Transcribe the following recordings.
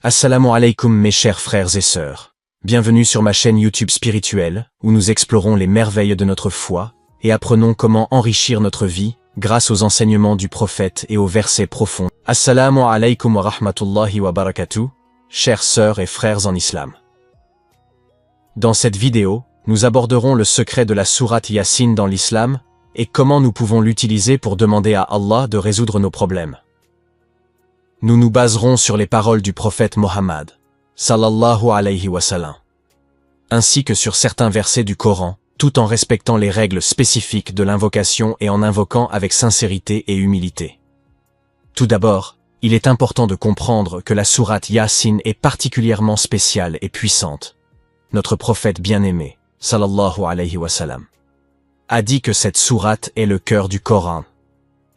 Assalamu alaikum mes chers frères et sœurs. Bienvenue sur ma chaîne YouTube spirituelle, où nous explorons les merveilles de notre foi, et apprenons comment enrichir notre vie, grâce aux enseignements du prophète et aux versets profonds. Assalamu alaikum wa rahmatullahi wa barakatuh, chères sœurs et frères en islam. Dans cette vidéo, nous aborderons le secret de la sourate Yasin dans l'islam, et comment nous pouvons l'utiliser pour demander à Allah de résoudre nos problèmes. Nous nous baserons sur les paroles du prophète Mohammed, sallallahu alayhi wa sallam, ainsi que sur certains versets du Coran, tout en respectant les règles spécifiques de l'invocation et en invoquant avec sincérité et humilité. Tout d'abord, il est important de comprendre que la sourate Yasin est particulièrement spéciale et puissante. Notre prophète bien-aimé, sallallahu alayhi wa sallam, a dit que cette sourate est le cœur du Coran.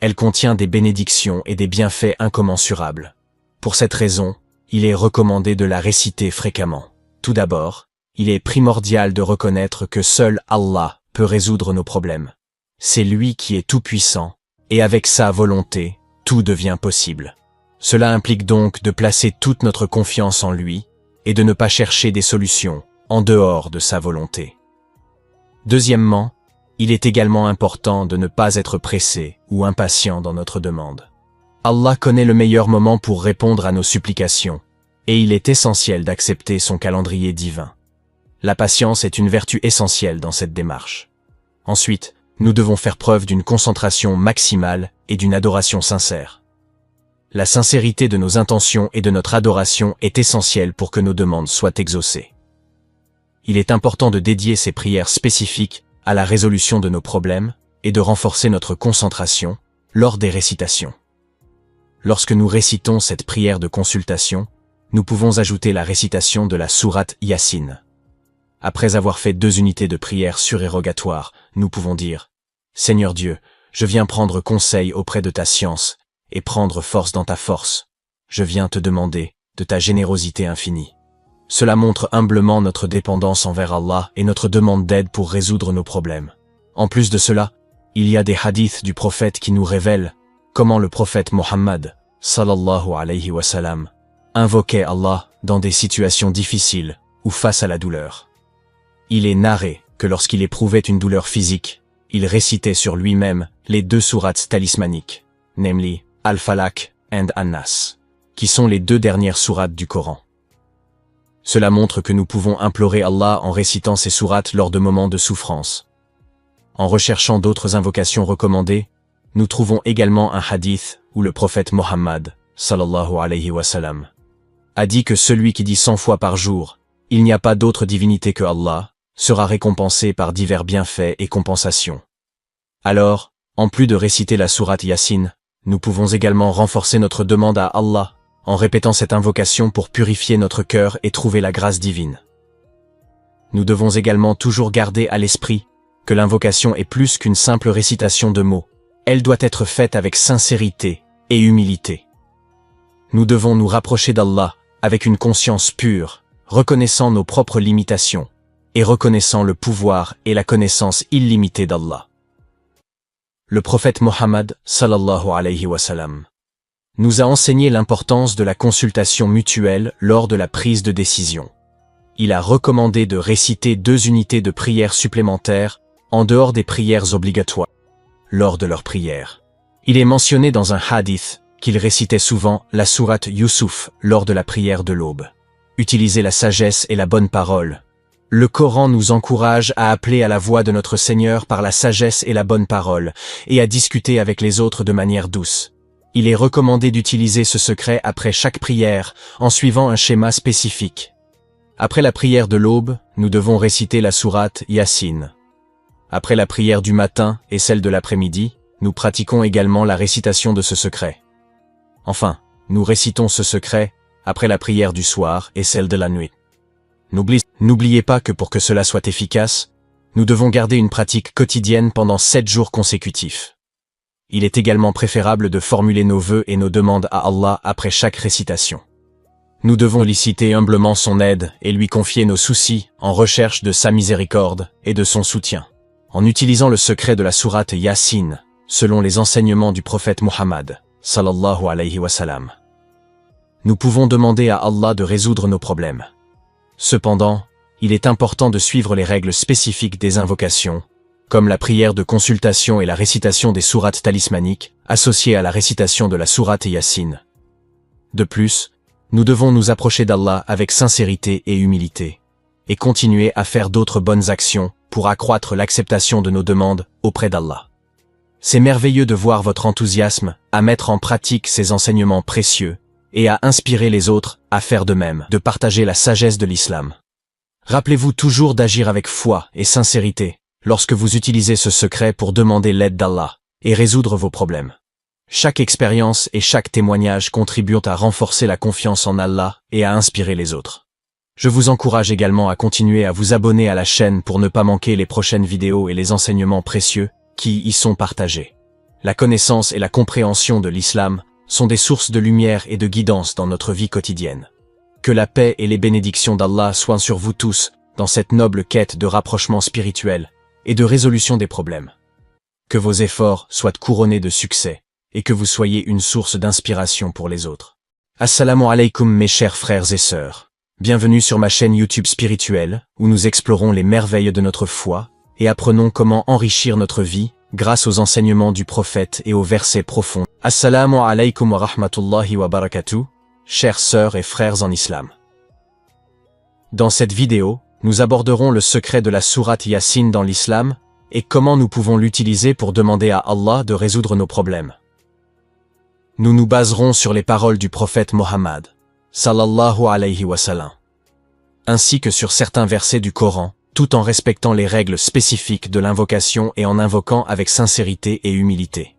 Elle contient des bénédictions et des bienfaits incommensurables. Pour cette raison, il est recommandé de la réciter fréquemment. Tout d'abord, il est primordial de reconnaître que seul Allah peut résoudre nos problèmes. C'est lui qui est tout-puissant, et avec sa volonté, tout devient possible. Cela implique donc de placer toute notre confiance en lui, et de ne pas chercher des solutions en dehors de sa volonté. Deuxièmement, il est également important de ne pas être pressé ou impatient dans notre demande. Allah connaît le meilleur moment pour répondre à nos supplications, et il est essentiel d'accepter son calendrier divin. La patience est une vertu essentielle dans cette démarche. Ensuite, nous devons faire preuve d'une concentration maximale et d'une adoration sincère. La sincérité de nos intentions et de notre adoration est essentielle pour que nos demandes soient exaucées. Il est important de dédier ces prières spécifiques à la résolution de nos problèmes et de renforcer notre concentration lors des récitations. Lorsque nous récitons cette prière de consultation, nous pouvons ajouter la récitation de la sourate Yasin. Après avoir fait 2 unités de prière surérogatoire, nous pouvons dire « Seigneur Dieu, je viens prendre conseil auprès de ta science et prendre force dans ta force. Je viens te demander de ta générosité infinie. » Cela montre humblement notre dépendance envers Allah et notre demande d'aide pour résoudre nos problèmes. En plus de cela, il y a des hadiths du prophète qui nous révèlent comment le prophète Mohammed, sallallahu alayhi wa sallam, invoquait Allah dans des situations difficiles ou face à la douleur. Il est narré que lorsqu'il éprouvait une douleur physique, il récitait sur lui-même les 2 sourates talismaniques, namely Al-Falaq and An-Nas, qui sont les 2 dernières sourates du Coran. Cela montre que nous pouvons implorer Allah en récitant ces sourates lors de moments de souffrance. En recherchant d'autres invocations recommandées, nous trouvons également un hadith où le prophète Mohammed, sallallahu alayhi wa sallam, a dit que celui qui dit 100 fois par jour « Il n'y a pas d'autre divinité que Allah » sera récompensé par divers bienfaits et compensations. Alors, en plus de réciter la sourate Yasin, nous pouvons également renforcer notre demande à Allah en répétant cette invocation pour purifier notre cœur et trouver la grâce divine. Nous devons également toujours garder à l'esprit que l'invocation est plus qu'une simple récitation de mots. Elle doit être faite avec sincérité et humilité. Nous devons nous rapprocher d'Allah avec une conscience pure, reconnaissant nos propres limitations et reconnaissant le pouvoir et la connaissance illimitée d'Allah. Le prophète Mohammed, sallallahu alayhi wa sallam, nous a enseigné l'importance de la consultation mutuelle lors de la prise de décision. Il a recommandé de réciter 2 unités de prière supplémentaires en dehors des prières obligatoires lors de leur prière. Il est mentionné dans un hadith qu'il récitait souvent la sourate Yusuf lors de la prière de l'aube. Utilisez la sagesse et la bonne parole. Le Coran nous encourage à appeler à la voix de notre Seigneur par la sagesse et la bonne parole et à discuter avec les autres de manière douce. Il est recommandé d'utiliser ce secret après chaque prière, en suivant un schéma spécifique. Après la prière de l'aube, nous devons réciter la sourate Yasin. Après la prière du matin et celle de l'après-midi, nous pratiquons également la récitation de ce secret. Enfin, nous récitons ce secret après la prière du soir et celle de la nuit. N'oubliez pas que pour que cela soit efficace, nous devons garder une pratique quotidienne pendant 7 jours consécutifs. Il est également préférable de formuler nos vœux et nos demandes à Allah après chaque récitation. Nous devons solliciter humblement son aide et lui confier nos soucis en recherche de sa miséricorde et de son soutien. En utilisant le secret de la sourate Yasin, selon les enseignements du prophète Mohammed, sallallahu alayhi wa sallam, nous pouvons demander à Allah de résoudre nos problèmes. Cependant, il est important de suivre les règles spécifiques des invocations, comme la prière de consultation et la récitation des sourates talismaniques, associées à la récitation de la sourate Yasin. De plus, nous devons nous approcher d'Allah avec sincérité et humilité, et continuer à faire d'autres bonnes actions pour accroître l'acceptation de nos demandes auprès d'Allah. C'est merveilleux de voir votre enthousiasme à mettre en pratique ces enseignements précieux et à inspirer les autres à faire de même, de partager la sagesse de l'islam. Rappelez-vous toujours d'agir avec foi et sincérité lorsque vous utilisez ce secret pour demander l'aide d'Allah et résoudre vos problèmes. Chaque expérience et chaque témoignage contribuent à renforcer la confiance en Allah et à inspirer les autres. Je vous encourage également à continuer à vous abonner à la chaîne pour ne pas manquer les prochaines vidéos et les enseignements précieux qui y sont partagés. La connaissance et la compréhension de l'islam sont des sources de lumière et de guidance dans notre vie quotidienne. Que la paix et les bénédictions d'Allah soient sur vous tous dans cette noble quête de rapprochement spirituel et de résolution des problèmes. Que vos efforts soient couronnés de succès et que vous soyez une source d'inspiration pour les autres. Assalamu alaikum mes chers frères et sœurs. Bienvenue sur ma chaîne YouTube spirituelle où nous explorons les merveilles de notre foi et apprenons comment enrichir notre vie grâce aux enseignements du prophète et aux versets profonds. Assalamu alaikum wa rahmatullahi wa barakatuh, chères sœurs et frères en islam. Dans cette vidéo, nous aborderons le secret de la sourate Yasin dans l'islam et comment nous pouvons l'utiliser pour demander à Allah de résoudre nos problèmes. Nous nous baserons sur les paroles du prophète Mohammed, sallallahu alayhi wa sallam, ainsi que sur certains versets du Coran, tout en respectant les règles spécifiques de l'invocation et en invoquant avec sincérité et humilité.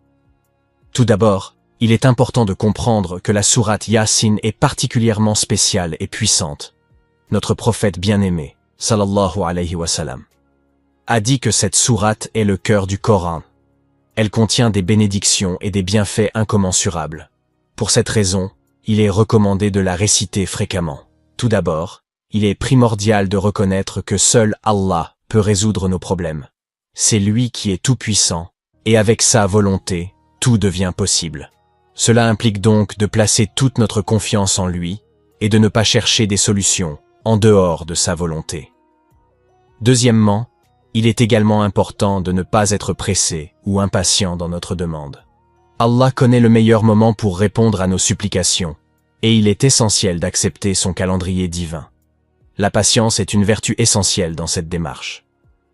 Tout d'abord, il est important de comprendre que la sourate Yasin est particulièrement spéciale et puissante. Notre prophète bien-aimé, sallallahu alayhi wa sallam, a dit que cette sourate est le cœur du Coran. Elle contient des bénédictions et des bienfaits incommensurables. Pour cette raison, il est recommandé de la réciter fréquemment. Tout d'abord, il est primordial de reconnaître que seul Allah peut résoudre nos problèmes. C'est lui qui est tout-puissant, et avec sa volonté, tout devient possible. Cela implique donc de placer toute notre confiance en lui, et de ne pas chercher des solutions en dehors de sa volonté. Deuxièmement, il est également important de ne pas être pressé ou impatient dans notre demande. Allah connaît le meilleur moment pour répondre à nos supplications, et il est essentiel d'accepter son calendrier divin. La patience est une vertu essentielle dans cette démarche.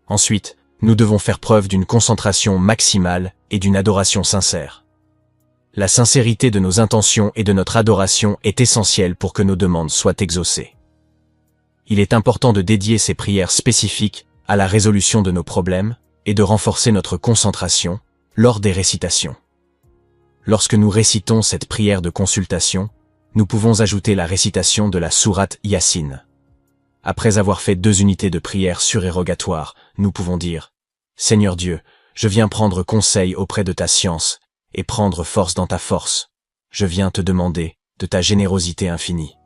Ensuite, nous devons faire preuve d'une concentration maximale et d'une adoration sincère. La sincérité de nos intentions et de notre adoration est essentielle pour que nos demandes soient exaucées. Il est important de dédier ces prières spécifiques à la résolution de nos problèmes et de renforcer notre concentration lors des récitations. Lorsque nous récitons cette prière de consultation, nous pouvons ajouter la récitation de la sourate Yasin. Après avoir fait 2 unités de prière surérogatoire, nous pouvons dire « Seigneur Dieu, je viens prendre conseil auprès de ta science et prendre force dans ta force. Je viens te demander de ta générosité infinie. »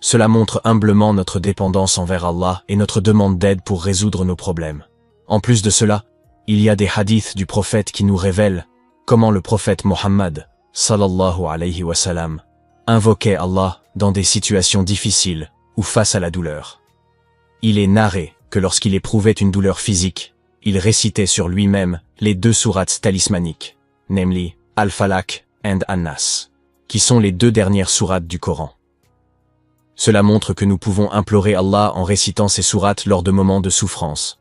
Cela montre humblement notre dépendance envers Allah et notre demande d'aide pour résoudre nos problèmes. En plus de cela, il y a des hadiths du prophète qui nous révèlent comment le prophète Mohammed, sallallahu alayhi wa sallam, invoquait Allah dans des situations difficiles ou face à la douleur. Il est narré que lorsqu'il éprouvait une douleur physique, il récitait sur lui-même les 2 sourates talismaniques, namely Al-Falaq et An-Nas, qui sont les 2 dernières sourates du Coran. Cela montre que nous pouvons implorer Allah en récitant ces sourates lors de moments de souffrance.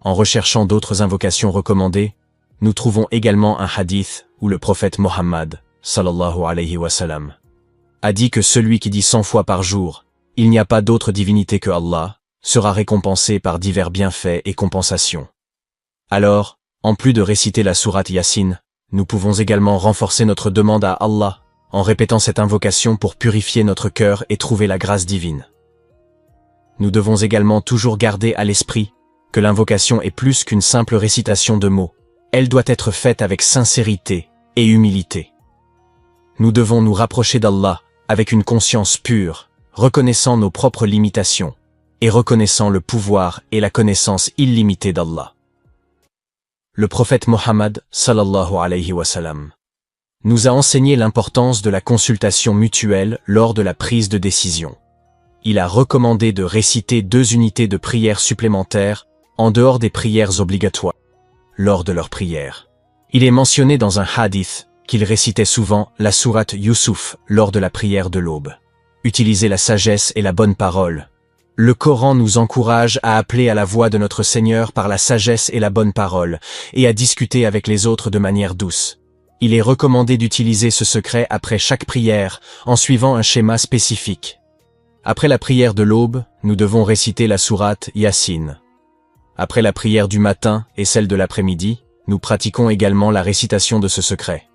En recherchant d'autres invocations recommandées, nous trouvons également un hadith où le prophète Mohammed, sallallahu alayhi wa sallam, a dit que celui qui dit 100 fois par jour « Il n'y a pas d'autre divinité que Allah » sera récompensé par divers bienfaits et compensations. Alors, en plus de réciter la sourate Yasin, nous pouvons également renforcer notre demande à Allah en répétant cette invocation pour purifier notre cœur et trouver la grâce divine. Nous devons également toujours garder à l'esprit que l'invocation est plus qu'une simple récitation de mots. Elle doit être faite avec sincérité et humilité. Nous devons nous rapprocher d'Allah avec une conscience pure, reconnaissant nos propres limitations et reconnaissant le pouvoir et la connaissance illimitée d'Allah. Le prophète Mohammed, sallallahu alayhi wa sallam, nous a enseigné l'importance de la consultation mutuelle lors de la prise de décision. Il a recommandé de réciter 2 unités de prière supplémentaires en dehors des prières obligatoires lors de leur prière. Il est mentionné dans un hadith qu'il récitait souvent la sourate Yusuf lors de la prière de l'aube. Utilisez la sagesse et la bonne parole. Le Coran nous encourage à appeler à la voix de notre Seigneur par la sagesse et la bonne parole, et à discuter avec les autres de manière douce. Il est recommandé d'utiliser ce secret après chaque prière, en suivant un schéma spécifique. Après la prière de l'aube, nous devons réciter la sourate Yassine. Après la prière du matin et celle de l'après-midi, nous pratiquons également la récitation de ce secret.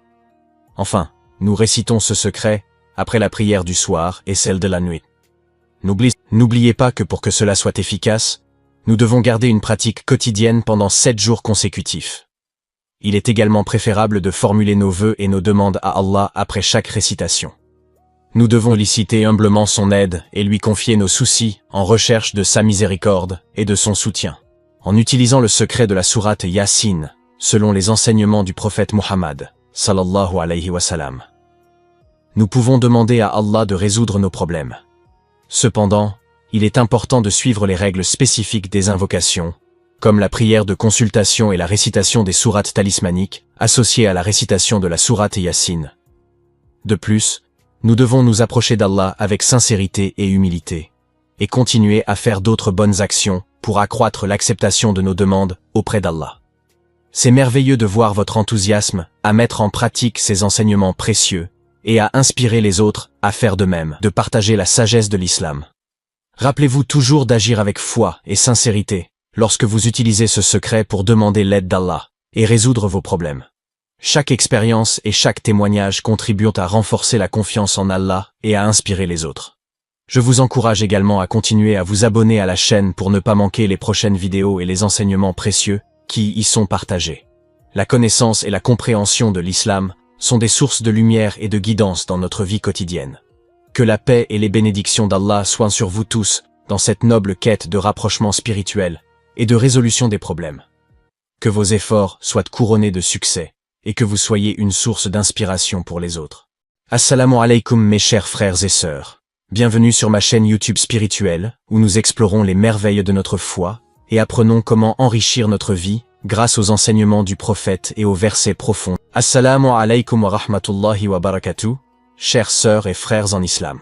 Enfin, nous récitons ce secret après la prière du soir et celle de la nuit. N'oubliez pas que pour que cela soit efficace, nous devons garder une pratique quotidienne pendant 7 jours consécutifs. Il est également préférable de formuler nos vœux et nos demandes à Allah après chaque récitation. Nous devons solliciter humblement son aide et lui confier nos soucis en recherche de sa miséricorde et de son soutien. En utilisant le secret de la sourate Yassine, selon les enseignements du prophète Muhammad, sallallahu alayhi wa sallam, nous pouvons demander à Allah de résoudre nos problèmes. Cependant, il est important de suivre les règles spécifiques des invocations, comme la prière de consultation et la récitation des sourates talismaniques, associées à la récitation de la sourate Yassine. De plus, nous devons nous approcher d'Allah avec sincérité et humilité, et continuer à faire d'autres bonnes actions pour accroître l'acceptation de nos demandes auprès d'Allah. C'est merveilleux de voir votre enthousiasme à mettre en pratique ces enseignements précieux et à inspirer les autres à faire de même, de partager la sagesse de l'islam. Rappelez-vous toujours d'agir avec foi et sincérité lorsque vous utilisez ce secret pour demander l'aide d'Allah et résoudre vos problèmes. Chaque expérience et chaque témoignage contribuent à renforcer la confiance en Allah et à inspirer les autres. Je vous encourage également à continuer à vous abonner à la chaîne pour ne pas manquer les prochaines vidéos et les enseignements précieux qui y sont partagés. La connaissance et la compréhension de l'islam sont des sources de lumière et de guidance dans notre vie quotidienne. Que la paix et les bénédictions d'Allah soient sur vous tous dans cette noble quête de rapprochement spirituel et de résolution des problèmes. Que vos efforts soient couronnés de succès et que vous soyez une source d'inspiration pour les autres. Assalamu alaikum mes chers frères et sœurs. Bienvenue sur ma chaîne YouTube spirituelle où nous explorons les merveilles de notre foi et apprenons comment enrichir notre vie grâce aux enseignements du prophète et aux versets profonds. Assalamu alaikum wa rahmatullahi wa barakatuh, chères sœurs et frères en islam.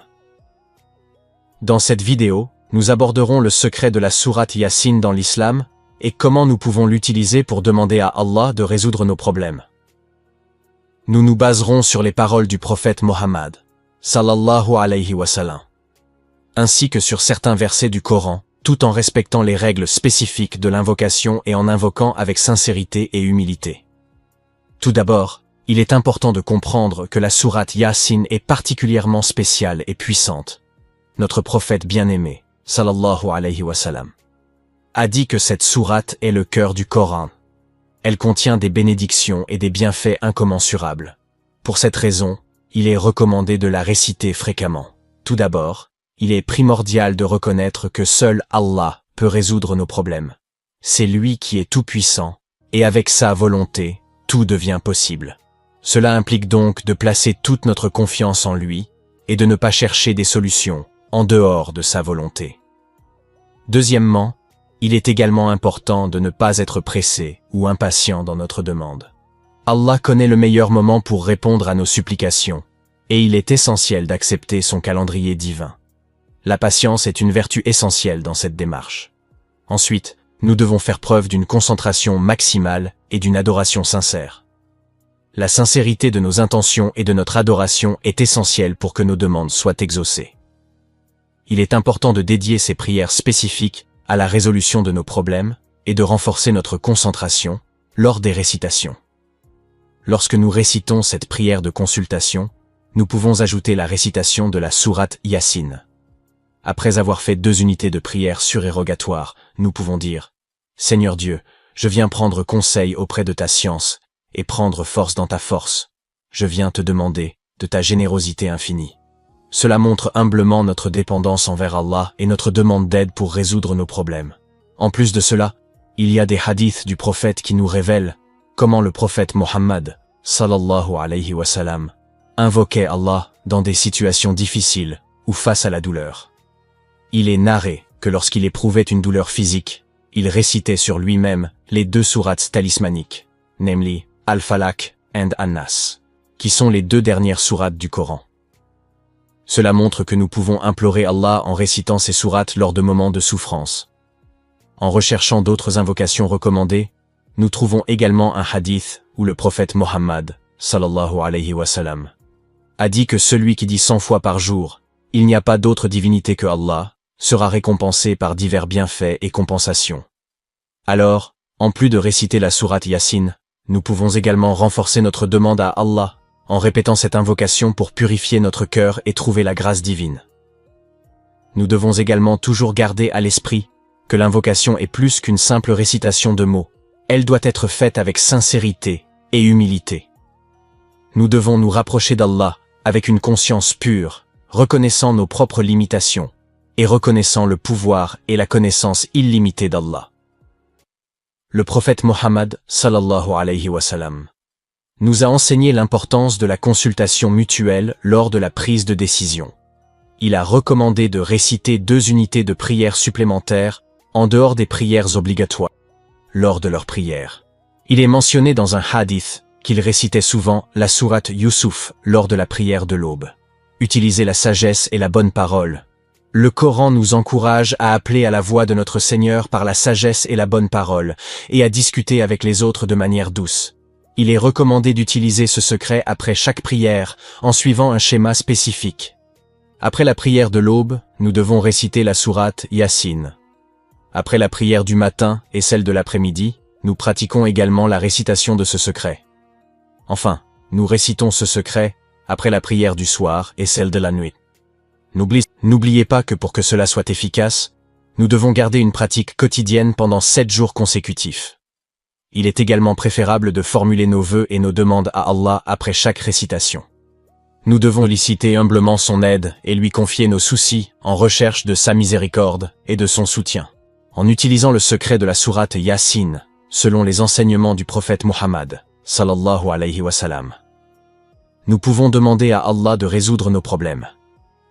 Dans cette vidéo, nous aborderons le secret de la sourate Yassine dans l'islam et comment nous pouvons l'utiliser pour demander à Allah de résoudre nos problèmes. Nous nous baserons sur les paroles du prophète Mohammed, sallallahu alayhi wa sallam, ainsi que sur certains versets du Coran, tout en respectant les règles spécifiques de l'invocation et en invoquant avec sincérité et humilité. Tout d'abord, il est important de comprendre que la sourate Yassine est particulièrement spéciale et puissante. Notre prophète bien-aimé, sallallahu alayhi wa sallam, a dit que cette sourate est le cœur du Coran. Elle contient des bénédictions et des bienfaits incommensurables. Pour cette raison, il est recommandé de la réciter fréquemment. Tout d'abord, il est primordial de reconnaître que seul Allah peut résoudre nos problèmes. C'est lui qui est tout-puissant, et avec sa volonté, tout devient possible. Cela implique donc de placer toute notre confiance en lui, et de ne pas chercher des solutions en dehors de sa volonté. Deuxièmement, il est également important de ne pas être pressé ou impatient dans notre demande. Allah connaît le meilleur moment pour répondre à nos supplications, et il est essentiel d'accepter son calendrier divin. La patience est une vertu essentielle dans cette démarche. Ensuite, nous devons faire preuve d'une concentration maximale et d'une adoration sincère. La sincérité de nos intentions et de notre adoration est essentielle pour que nos demandes soient exaucées. Il est important de dédier ces prières spécifiques à la résolution de nos problèmes et de renforcer notre concentration lors des récitations. Lorsque nous récitons cette prière de consultation, nous pouvons ajouter la récitation de la sourate Yassine. Après avoir fait 2 unités de prière surérogatoires, nous pouvons dire « Seigneur Dieu, je viens prendre conseil auprès de ta science et prendre force dans ta force. Je viens te demander de ta générosité infinie. » Cela montre humblement notre dépendance envers Allah et notre demande d'aide pour résoudre nos problèmes. En plus de cela, il y a des hadiths du prophète qui nous révèlent comment le prophète Mohammed, sallallahu alayhi wa sallam, invoquait Allah dans des situations difficiles ou face à la douleur. Il est narré que lorsqu'il éprouvait une douleur physique, il récitait sur lui-même les 2 sourates talismaniques, namely Al-Falaq and An-Nas, qui sont les 2 dernières sourates du Coran. Cela montre que nous pouvons implorer Allah en récitant ces sourates lors de moments de souffrance. En recherchant d'autres invocations recommandées, nous trouvons également un hadith où le prophète Mohammed, sallallahu alayhi wa sallam, a dit que celui qui dit 100 fois par jour « Il n'y a pas d'autre divinité que Allah » sera récompensé par divers bienfaits et compensations. Alors, en plus de réciter la sourate Yasin, nous pouvons également renforcer notre demande à Allah en répétant cette invocation pour purifier notre cœur et trouver la grâce divine. Nous devons également toujours garder à l'esprit que l'invocation est plus qu'une simple récitation de mots. Elle doit être faite avec sincérité et humilité. Nous devons nous rapprocher d'Allah avec une conscience pure, reconnaissant nos propres limitations et reconnaissant le pouvoir et la connaissance illimitée d'Allah. Le prophète Mohammed, sallallahu alayhi wa sallam, nous a enseigné l'importance de la consultation mutuelle lors de la prise de décision. Il a recommandé de réciter 2 unités de prière supplémentaires en dehors des prières obligatoires lors de leur prière. Il est mentionné dans un hadith qu'il récitait souvent la sourate Yusuf lors de la prière de l'aube. Utilisez la sagesse et la bonne parole. Le Coran nous encourage à appeler à la voix de notre Seigneur par la sagesse et la bonne parole, et à discuter avec les autres de manière douce. Il est recommandé d'utiliser ce secret après chaque prière, en suivant un schéma spécifique. Après la prière de l'aube, nous devons réciter la sourate Yasin. Après la prière du matin et celle de l'après-midi, nous pratiquons également la récitation de ce secret. Enfin, nous récitons ce secret après la prière du soir et celle de la nuit. N'oubliez pas que pour que cela soit efficace, nous devons garder une pratique quotidienne pendant 7 jours consécutifs. Il est également préférable de formuler nos vœux et nos demandes à Allah après chaque récitation. Nous devons solliciter humblement son aide et lui confier nos soucis en recherche de sa miséricorde et de son soutien. En utilisant le secret de la sourate Yasin, selon les enseignements du prophète Mohammed, sallallahu alayhi wa sallam, nous pouvons demander à Allah de résoudre nos problèmes.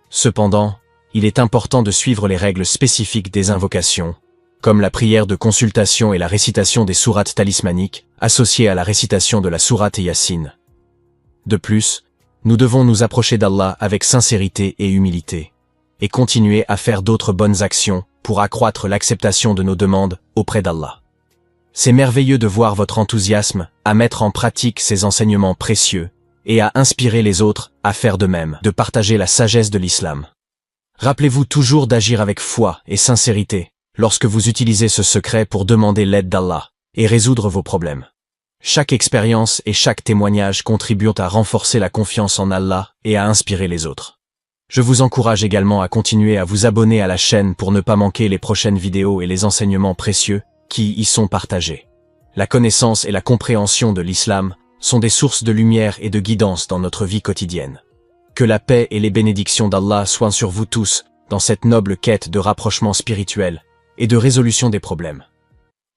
Cependant, il est important de suivre les règles spécifiques des invocations, comme la prière de consultation et la récitation des sourates talismaniques, associées à la récitation de la sourate Yasin. De plus, nous devons nous approcher d'Allah avec sincérité et humilité, et continuer à faire d'autres bonnes actions pour accroître l'acceptation de nos demandes auprès d'Allah. C'est merveilleux de voir votre enthousiasme à mettre en pratique ces enseignements précieux, et à inspirer les autres à faire de même, de partager la sagesse de l'islam. Rappelez-vous toujours d'agir avec foi et sincérité lorsque vous utilisez ce secret pour demander l'aide d'Allah et résoudre vos problèmes. Chaque expérience et chaque témoignage contribuent à renforcer la confiance en Allah et à inspirer les autres. Je vous encourage également à continuer à vous abonner à la chaîne pour ne pas manquer les prochaines vidéos et les enseignements précieux qui y sont partagés. La connaissance et la compréhension de l'islam sont des sources de lumière et de guidance dans notre vie quotidienne. Que la paix et les bénédictions d'Allah soient sur vous tous dans cette noble quête de rapprochement spirituel et de résolution des problèmes.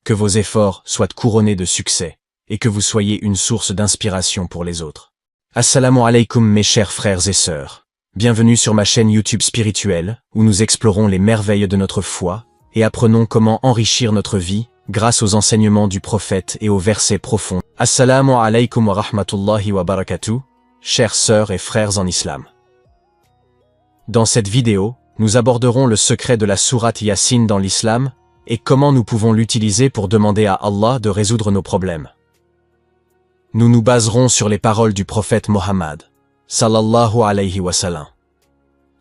Que vos efforts soient couronnés de succès et que vous soyez une source d'inspiration pour les autres. Assalamu alaikum mes chers frères et sœurs. Bienvenue sur ma chaîne YouTube spirituelle où nous explorons les merveilles de notre foi et apprenons comment enrichir notre vie grâce aux enseignements du prophète et aux versets profonds. Assalamu alaikum wa rahmatullahi wa barakatuh, chères sœurs et frères en islam. Dans cette vidéo, nous aborderons le secret de la sourate Yasin dans l'islam et comment nous pouvons l'utiliser pour demander à Allah de résoudre nos problèmes. Nous nous baserons sur les paroles du prophète Mohammed, sallallahu alayhi wa sallam,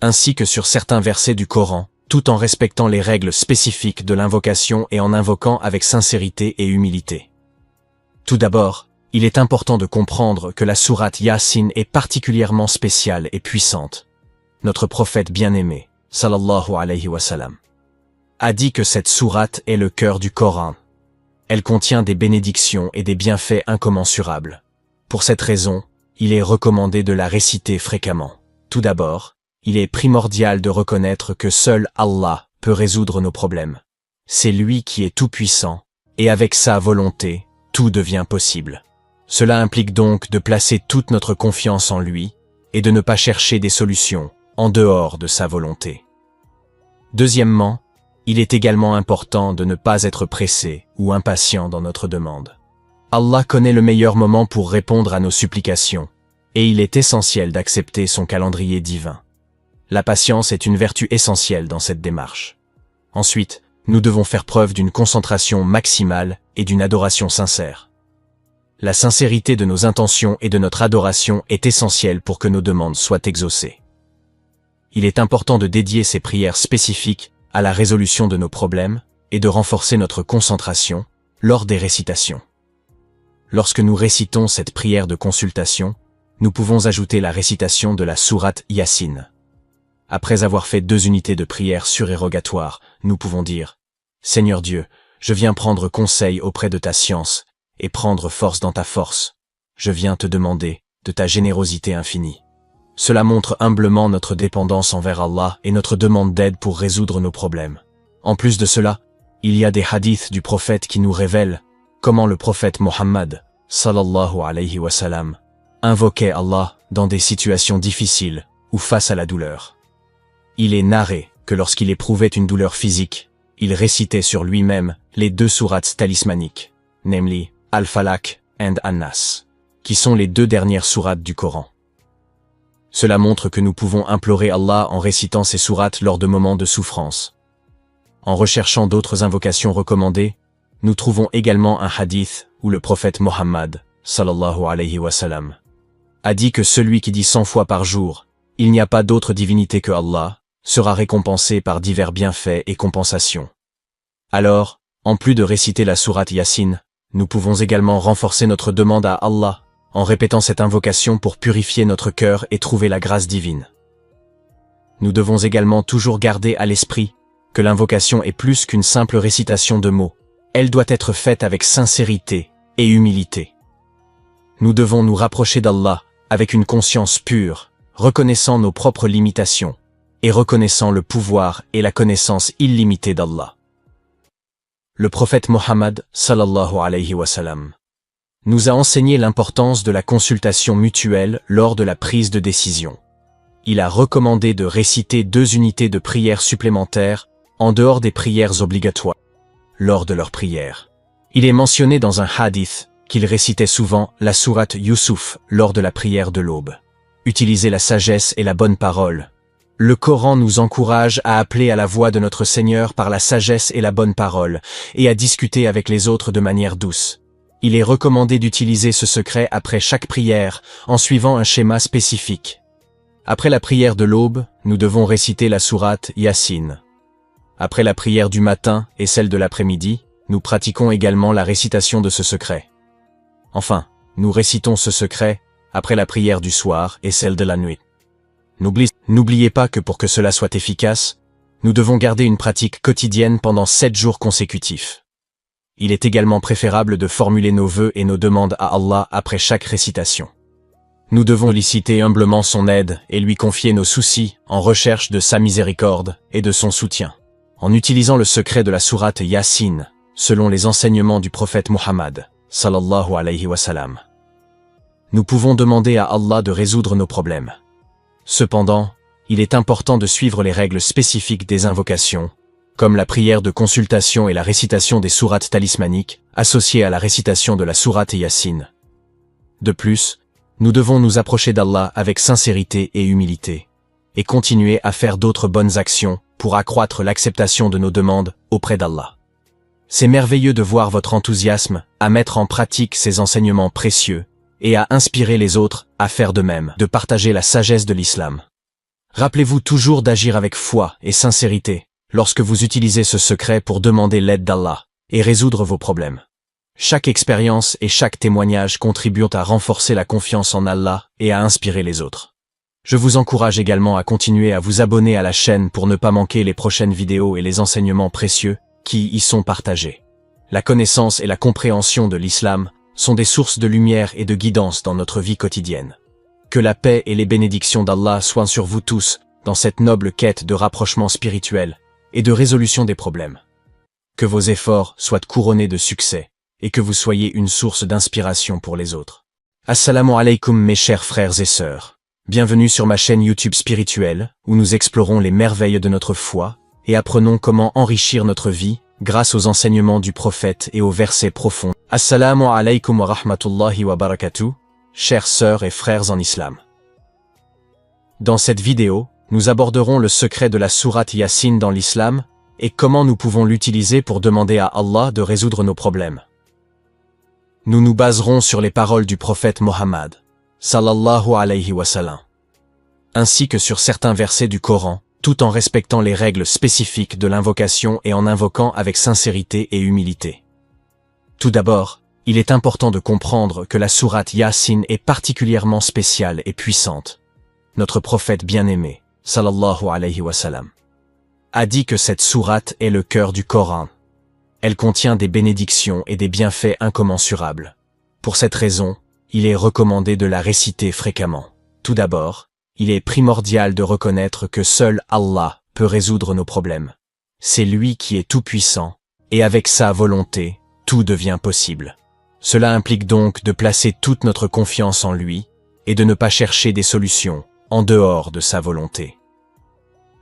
ainsi que sur certains versets du Coran, tout en respectant les règles spécifiques de l'invocation et en invoquant avec sincérité et humilité. Tout d'abord, il est important de comprendre que la sourate Yasin est particulièrement spéciale et puissante. Notre prophète bien-aimé, sallallahu alayhi wa sallam, a dit que cette sourate est le cœur du Coran. Elle contient des bénédictions et des bienfaits incommensurables. Pour cette raison, il est recommandé de la réciter fréquemment. Tout d'abord, il est primordial de reconnaître que seul Allah peut résoudre nos problèmes. C'est lui qui est tout-puissant, et avec sa volonté, tout devient possible. Cela implique donc de placer toute notre confiance en lui et de ne pas chercher des solutions en dehors de sa volonté. Deuxièmement, il est également important de ne pas être pressé ou impatient dans notre demande. Allah connaît le meilleur moment pour répondre à nos supplications, et il est essentiel d'accepter son calendrier divin. La patience est une vertu essentielle dans cette démarche. Ensuite, nous devons faire preuve d'une concentration maximale et d'une adoration sincère. La sincérité de nos intentions et de notre adoration est essentielle pour que nos demandes soient exaucées. Il est important de dédier ces prières spécifiques à la résolution de nos problèmes et de renforcer notre concentration lors des récitations. Lorsque nous récitons cette prière de consultation, nous pouvons ajouter la récitation de la sourate Yasin. Après avoir fait 2 unités de prière surérogatoire, nous pouvons dire « Seigneur Dieu, je viens prendre conseil auprès de ta science et prendre force dans ta force. Je viens te demander de ta générosité infinie. » Cela montre humblement notre dépendance envers Allah et notre demande d'aide pour résoudre nos problèmes. En plus de cela, il y a des hadiths du prophète qui nous révèlent comment le prophète Mohammed, sallallahu alayhi wa sallam, invoquait Allah dans des situations difficiles ou face à la douleur. Il est narré que lorsqu'il éprouvait une douleur physique, il récitait sur lui-même les 2 sourates talismaniques, namely Al-Falaq and An-Nas, qui sont les 2 dernières sourates du Coran. Cela montre que nous pouvons implorer Allah en récitant ces sourates lors de moments de souffrance. En recherchant d'autres invocations recommandées, nous trouvons également un hadith où le prophète Mohammed, sallallahu alayhi wa sallam, a dit que celui qui dit 100 fois par jour « Il n'y a pas d'autre divinité que Allah » sera récompensé par divers bienfaits et compensations. Alors, en plus de réciter la sourate Yasin, nous pouvons également renforcer notre demande à Allah en répétant cette invocation pour purifier notre cœur et trouver la grâce divine. Nous devons également toujours garder à l'esprit que l'invocation est plus qu'une simple récitation de mots. Elle doit être faite avec sincérité et humilité. Nous devons nous rapprocher d'Allah avec une conscience pure, reconnaissant nos propres limitations et reconnaissant le pouvoir et la connaissance illimitée d'Allah. Le prophète Mohammed, sallallahu alayhi wa sallam, nous a enseigné l'importance de la consultation mutuelle lors de la prise de décision. Il a recommandé de réciter 2 unités de prière supplémentaires en dehors des prières obligatoires lors de leur prière. Il est mentionné dans un hadith qu'il récitait souvent la sourate Yusuf lors de la prière de l'aube. Utilisez la sagesse et la bonne parole. Le Coran nous encourage à appeler à la voix de notre Seigneur par la sagesse et la bonne parole, et à discuter avec les autres de manière douce. Il est recommandé d'utiliser ce secret après chaque prière, en suivant un schéma spécifique. Après la prière de l'aube, nous devons réciter la sourate Yasin. Après la prière du matin et celle de l'après-midi, nous pratiquons également la récitation de ce secret. Enfin, nous récitons ce secret après la prière du soir et celle de la nuit. N'oubliez pas que pour que cela soit efficace, nous devons garder une pratique quotidienne pendant 7 jours consécutifs. Il est également préférable de formuler nos vœux et nos demandes à Allah après chaque récitation. Nous devons solliciter humblement son aide et lui confier nos soucis en recherche de sa miséricorde et de son soutien. En utilisant le secret de la sourate Yasin, selon les enseignements du prophète Mohammed, sallallahu alayhi wa sallam, nous pouvons demander à Allah de résoudre nos problèmes. Cependant, il est important de suivre les règles spécifiques des invocations, comme la prière de consultation et la récitation des sourates talismaniques, associées à la récitation de la sourate Yasin. De plus, nous devons nous approcher d'Allah avec sincérité et humilité, et continuer à faire d'autres bonnes actions pour accroître l'acceptation de nos demandes auprès d'Allah. C'est merveilleux de voir votre enthousiasme à mettre en pratique ces enseignements précieux et à inspirer les autres à faire de même, de partager la sagesse de l'islam. Rappelez-vous toujours d'agir avec foi et sincérité lorsque vous utilisez ce secret pour demander l'aide d'Allah et résoudre vos problèmes. Chaque expérience et chaque témoignage contribuent à renforcer la confiance en Allah et à inspirer les autres. Je vous encourage également à continuer à vous abonner à la chaîne pour ne pas manquer les prochaines vidéos et les enseignements précieux qui y sont partagés. La connaissance et la compréhension de l'islam sont des sources de lumière et de guidance dans notre vie quotidienne. Que la paix et les bénédictions d'Allah soient sur vous tous dans cette noble quête de rapprochement spirituel et de résolution des problèmes. Que vos efforts soient couronnés de succès et que vous soyez une source d'inspiration pour les autres. Assalamu alaikum mes chers frères et sœurs. Bienvenue sur ma chaîne YouTube spirituelle, où nous explorons les merveilles de notre foi, et apprenons comment enrichir notre vie, grâce aux enseignements du prophète et aux versets profonds. Assalamu alaikum wa rahmatullahi wa barakatuh, chères sœurs et frères en islam. Dans cette vidéo, nous aborderons le secret de la sourate Yassine dans l'islam, et comment nous pouvons l'utiliser pour demander à Allah de résoudre nos problèmes. Nous nous baserons sur les paroles du prophète Mohammed, sallallahu alayhi wa sallam, ainsi que sur certains versets du Coran, tout en respectant les règles spécifiques de l'invocation et en invoquant avec sincérité et humilité. Tout d'abord, il est important de comprendre que la sourate Yassine est particulièrement spéciale et puissante. Notre prophète bien-aimé, sallallahu alayhi wa sallam, a dit que cette sourate est le cœur du Coran. Elle contient des bénédictions et des bienfaits incommensurables. Pour cette raison, il est recommandé de la réciter fréquemment. Tout d'abord, il est primordial de reconnaître que seul Allah peut résoudre nos problèmes. C'est lui qui est tout-puissant, et avec sa volonté, tout devient possible. Cela implique donc de placer toute notre confiance en lui, et de ne pas chercher des solutions en dehors de sa volonté.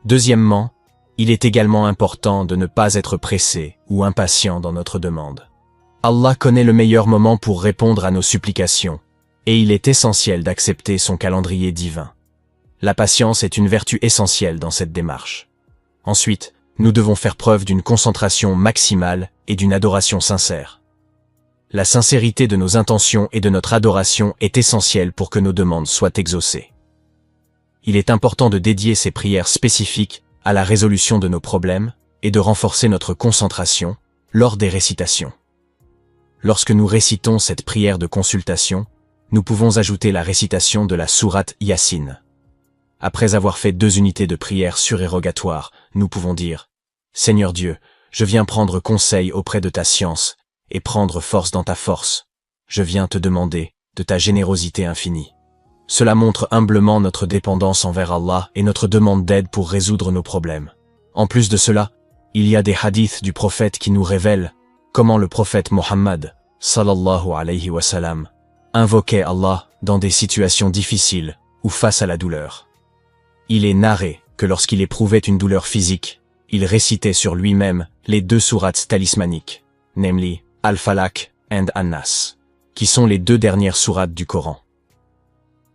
Deuxièmement, il est également important de ne pas être pressé ou impatient dans notre demande. Allah connaît le meilleur moment pour répondre à nos supplications, et il est essentiel d'accepter son calendrier divin. La patience est une vertu essentielle dans cette démarche. Ensuite, nous devons faire preuve d'une concentration maximale et d'une adoration sincère. La sincérité de nos intentions et de notre adoration est essentielle pour que nos demandes soient exaucées. Il est important de dédier ces prières spécifiques à la résolution de nos problèmes et de renforcer notre concentration lors des récitations. Lorsque nous récitons cette prière de consultation, nous pouvons ajouter la récitation de la sourate Yassine. Après avoir fait 2 unités de prière surérogatoire, nous pouvons dire « Seigneur Dieu, je viens prendre conseil auprès de ta science et prendre force dans ta force. Je viens te demander de ta générosité infinie. » Cela montre humblement notre dépendance envers Allah et notre demande d'aide pour résoudre nos problèmes. En plus de cela, il y a des hadiths du prophète qui nous révèlent comment le prophète Mohammed, sallallahu alayhi wa sallam, invoquait Allah dans des situations difficiles ou face à la douleur. Il est narré que lorsqu'il éprouvait une douleur physique, il récitait sur lui-même les 2 sourates talismaniques, namely Al-Falaq et An-Nas, qui sont les 2 dernières sourates du Coran.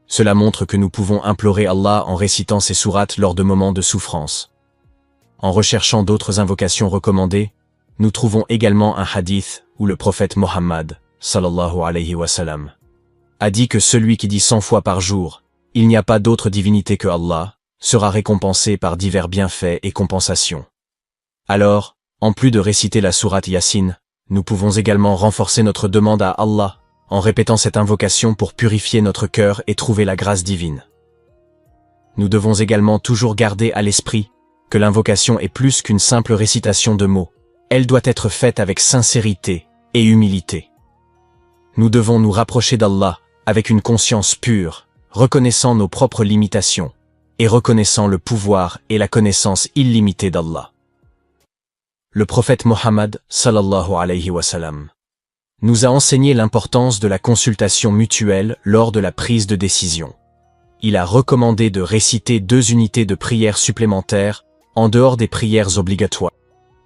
Cela montre que nous pouvons implorer Allah en récitant ces sourates lors de moments de souffrance. En recherchant d'autres invocations recommandées, nous trouvons également un hadith où le prophète Mohammed, sallallahu alayhi wa sallam, a dit que celui qui dit 100 fois par jour « Il n'y a pas d'autre divinité que Allah » sera récompensé par divers bienfaits et compensations. Alors, en plus de réciter la sourate Yassine, nous pouvons également renforcer notre demande à Allah en répétant cette invocation pour purifier notre cœur et trouver la grâce divine. Nous devons également toujours garder à l'esprit que l'invocation est plus qu'une simple récitation de mots. Elle doit être faite avec sincérité et humilité. Nous devons nous rapprocher d'Allah avec une conscience pure, reconnaissant nos propres limitations et reconnaissant le pouvoir et la connaissance illimitée d'Allah. Le prophète Mohammed, sallallahu alayhi wa sallam, nous a enseigné l'importance de la consultation mutuelle lors de la prise de décision. Il a recommandé de réciter 2 unités de prière supplémentaires en dehors des prières obligatoires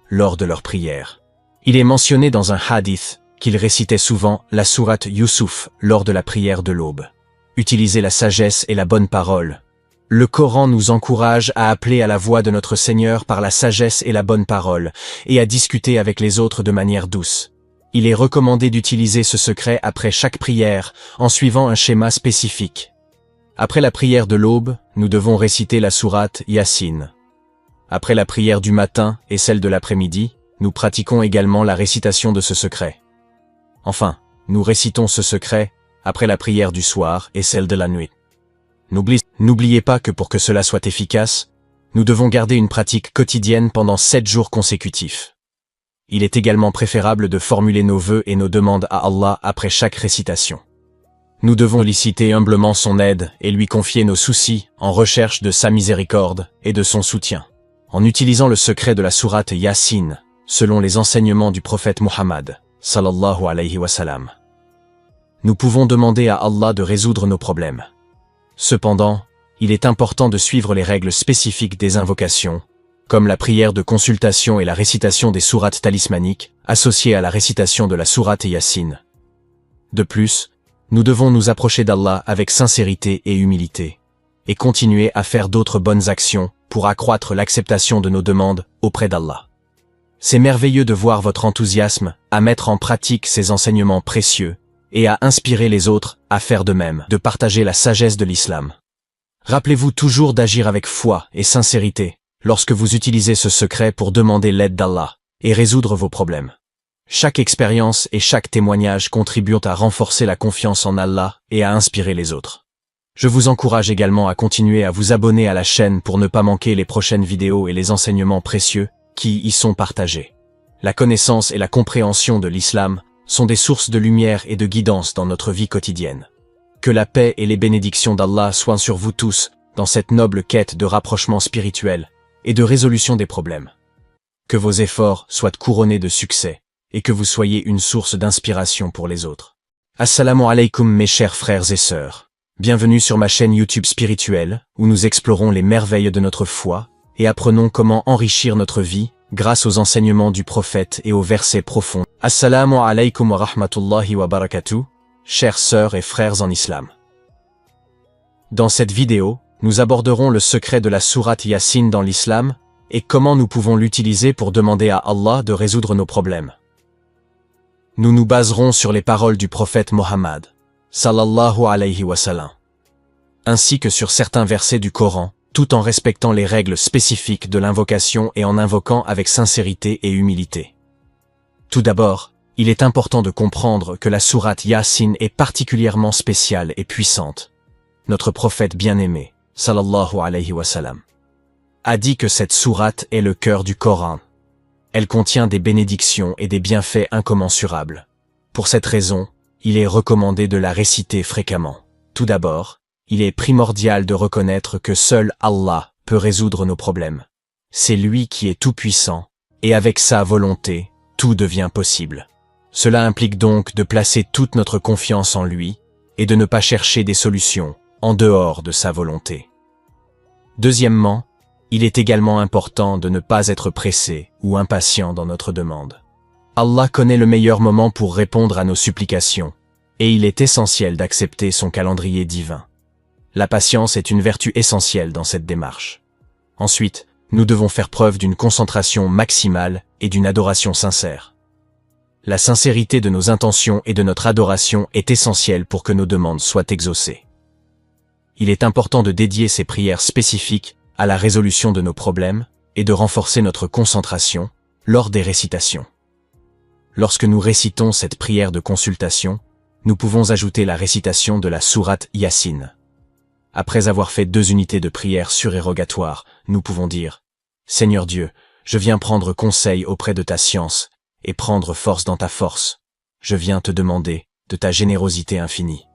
lors de leur prière. Il est mentionné dans un hadith qu'il récitait souvent la sourate Yusuf lors de la prière de l'aube. Utilisez la sagesse et la bonne parole. Le Coran nous encourage à appeler à la voix de notre Seigneur par la sagesse et la bonne parole et à discuter avec les autres de manière douce. Il est recommandé d'utiliser ce secret après chaque prière, en suivant un schéma spécifique. Après la prière de l'aube, nous devons réciter la sourate Yassine. Après la prière du matin et celle de l'après-midi, nous pratiquons également la récitation de ce secret. Enfin, nous récitons ce secret après la prière du soir et celle de la nuit. N'oubliez pas que pour que cela soit efficace, nous devons garder une pratique quotidienne pendant 7 jours consécutifs. Il est également préférable de formuler nos vœux et nos demandes à Allah après chaque récitation. Nous devons solliciter humblement son aide et lui confier nos soucis en recherche de sa miséricorde et de son soutien. En utilisant le secret de la sourate Yassine, selon les enseignements du prophète Mohammed, sallallahu alayhi wa sallam. Nous pouvons demander à Allah de résoudre nos problèmes. Cependant, il est important de suivre les règles spécifiques des invocations, comme la prière de consultation et la récitation des sourates talismaniques, associées à la récitation de la sourate Yassine. De plus, nous devons nous approcher d'Allah avec sincérité et humilité, et continuer à faire d'autres bonnes actions pour accroître l'acceptation de nos demandes auprès d'Allah. C'est merveilleux de voir votre enthousiasme à mettre en pratique ces enseignements précieux et à inspirer les autres à faire de même, de partager la sagesse de l'islam. Rappelez-vous toujours d'agir avec foi et sincérité lorsque vous utilisez ce secret pour demander l'aide d'Allah et résoudre vos problèmes. Chaque expérience et chaque témoignage contribuent à renforcer la confiance en Allah et à inspirer les autres. Je vous encourage également à continuer à vous abonner à la chaîne pour ne pas manquer les prochaines vidéos et les enseignements précieux qui y sont partagés. La connaissance et la compréhension de l'islam sont des sources de lumière et de guidance dans notre vie quotidienne. Que la paix et les bénédictions d'Allah soient sur vous tous dans cette noble quête de rapprochement spirituel et de résolution des problèmes. Que vos efforts soient couronnés de succès et que vous soyez une source d'inspiration pour les autres. Assalamu alaikum mes chers frères et sœurs. Bienvenue sur ma chaîne YouTube spirituelle où nous explorons les merveilles de notre foi et apprenons comment enrichir notre vie grâce aux enseignements du prophète et aux versets profonds. Assalamu alaikum wa rahmatullahi wa barakatuh, chères sœurs et frères en islam. Dans cette vidéo, nous aborderons le secret de la sourate Yassine dans l'islam et comment nous pouvons l'utiliser pour demander à Allah de résoudre nos problèmes. Nous nous baserons sur les paroles du prophète Mohammed, sallallahu alayhi wa sallam, ainsi que sur certains versets du Coran, tout en respectant les règles spécifiques de l'invocation et en invoquant avec sincérité et humilité. Tout d'abord, il est important de comprendre que la sourate Yassine est particulièrement spéciale et puissante. Notre prophète bien-aimé, sallallahu alayhi wa sallam, a dit que cette sourate est le cœur du Coran. Elle contient des bénédictions et des bienfaits incommensurables. Pour cette raison, il est recommandé de la réciter fréquemment. Tout d'abord, il est primordial de reconnaître que seul Allah peut résoudre nos problèmes. C'est lui qui est tout-puissant, et avec sa volonté, tout devient possible. Cela implique donc de placer toute notre confiance en lui, et de ne pas chercher des solutions en dehors de sa volonté. Deuxièmement, il est également important de ne pas être pressé ou impatient dans notre demande. Allah connaît le meilleur moment pour répondre à nos supplications, et il est essentiel d'accepter son calendrier divin. La patience est une vertu essentielle dans cette démarche. Ensuite, nous devons faire preuve d'une concentration maximale et d'une adoration sincère. La sincérité de nos intentions et de notre adoration est essentielle pour que nos demandes soient exaucées. Il est important de dédier ces prières spécifiques à la résolution de nos problèmes et de renforcer notre concentration lors des récitations. Lorsque nous récitons cette prière de consultation, nous pouvons ajouter la récitation de la sourate Yassine. Après avoir fait 2 unités de prière surérogatoires, nous pouvons dire « Seigneur Dieu, je viens prendre conseil auprès de ta science et prendre force dans ta force. Je viens te demander de ta générosité infinie. »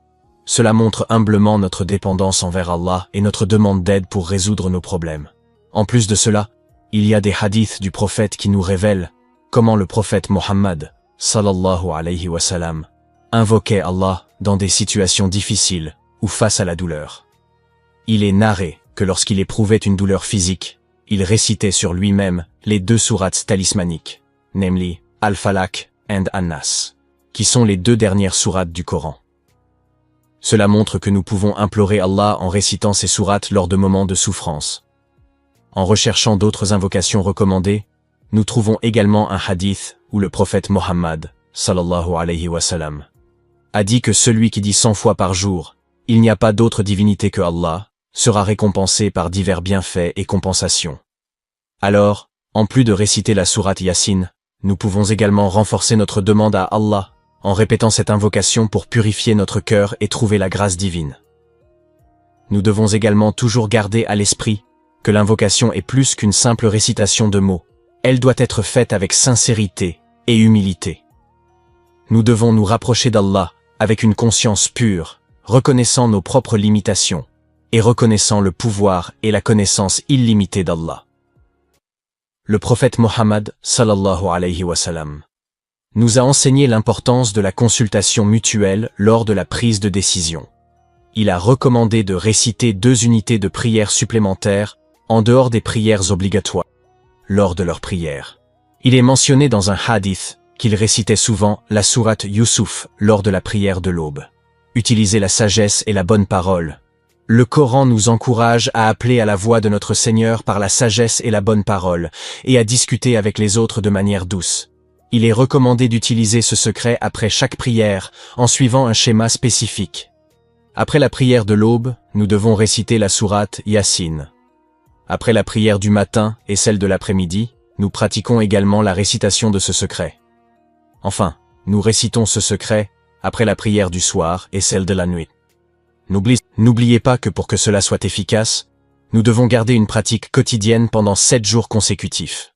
Cela montre humblement notre dépendance envers Allah et notre demande d'aide pour résoudre nos problèmes. En plus de cela, il y a des hadiths du prophète qui nous révèlent comment le prophète Mohammed, sallallahu alayhi wa sallam, invoquait Allah dans des situations difficiles ou face à la douleur. Il est narré que lorsqu'il éprouvait une douleur physique, il récitait sur lui-même les 2 sourates talismaniques, namely Al-Falaq and An-Nas, qui sont les 2 dernières sourates du Coran. Cela montre que nous pouvons implorer Allah en récitant ces sourates lors de moments de souffrance. En recherchant d'autres invocations recommandées, nous trouvons également un hadith où le prophète Mohammed, sallallahu alayhi wa sallam, a dit que celui qui dit 100 fois par jour « Il n'y a pas d'autre divinité que Allah » sera récompensé par divers bienfaits et compensations. Alors, en plus de réciter la sourate Yassine, nous pouvons également renforcer notre demande à Allah en répétant cette invocation pour purifier notre cœur et trouver la grâce divine. Nous devons également toujours garder à l'esprit que l'invocation est plus qu'une simple récitation de mots. Elle doit être faite avec sincérité et humilité. Nous devons nous rapprocher d'Allah avec une conscience pure, reconnaissant nos propres limitations et reconnaissant le pouvoir et la connaissance illimitée d'Allah. Le prophète Mohammed, sallallahu alayhi wa sallam, nous a enseigné l'importance de la consultation mutuelle lors de la prise de décision. Il a recommandé de réciter 2 unités de prière supplémentaires en dehors des prières obligatoires lors de leur prière. Il est mentionné dans un hadith qu'il récitait souvent la sourate Yusuf lors de la prière de l'aube. Utilisez la sagesse et la bonne parole. Le Coran nous encourage à appeler à la voix de notre Seigneur par la sagesse et la bonne parole, et à discuter avec les autres de manière douce. Il est recommandé d'utiliser ce secret après chaque prière, en suivant un schéma spécifique. Après la prière de l'aube, nous devons réciter la sourate Yassine. Après la prière du matin et celle de l'après-midi, nous pratiquons également la récitation de ce secret. Enfin, nous récitons ce secret après la prière du soir et celle de la nuit. N'oubliez pas que pour que cela soit efficace, nous devons garder une pratique quotidienne pendant 7 jours consécutifs.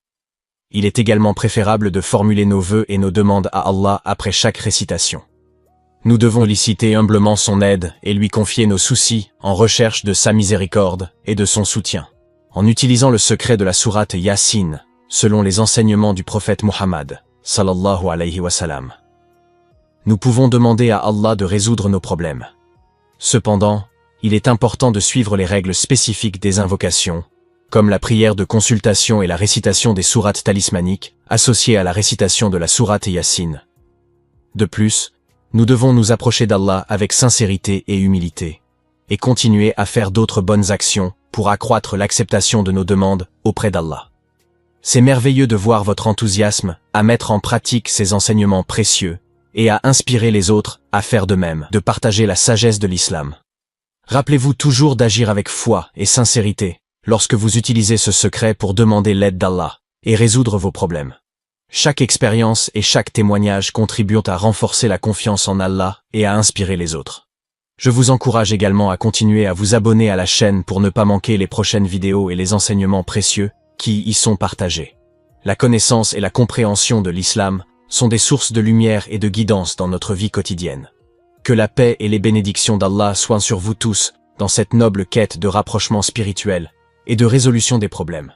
Il est également préférable de formuler nos vœux et nos demandes à Allah après chaque récitation. Nous devons solliciter humblement son aide et lui confier nos soucis en recherche de sa miséricorde et de son soutien. En utilisant le secret de la sourate Yassine, selon les enseignements du prophète Muhammad, sallallahu alayhi wa sallam, nous pouvons demander à Allah de résoudre nos problèmes. Cependant, il est important de suivre les règles spécifiques des invocations, comme la prière de consultation et la récitation des sourates talismaniques, associées à la récitation de la sourate Yassine. De plus, nous devons nous approcher d'Allah avec sincérité et humilité, et continuer à faire d'autres bonnes actions pour accroître l'acceptation de nos demandes auprès d'Allah. C'est merveilleux de voir votre enthousiasme à mettre en pratique ces enseignements précieux et à inspirer les autres à faire de même, de partager la sagesse de l'islam. Rappelez-vous toujours d'agir avec foi et sincérité lorsque vous utilisez ce secret pour demander l'aide d'Allah et résoudre vos problèmes. Chaque expérience et chaque témoignage contribuent à renforcer la confiance en Allah et à inspirer les autres. Je vous encourage également à continuer à vous abonner à la chaîne pour ne pas manquer les prochaines vidéos et les enseignements précieux qui y sont partagés. La connaissance et la compréhension de l'islam sont des sources de lumière et de guidance dans notre vie quotidienne. Que la paix et les bénédictions d'Allah soient sur vous tous dans cette noble quête de rapprochement spirituel et de résolution des problèmes.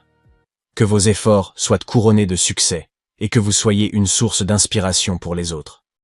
Que vos efforts soient couronnés de succès et que vous soyez une source d'inspiration pour les autres.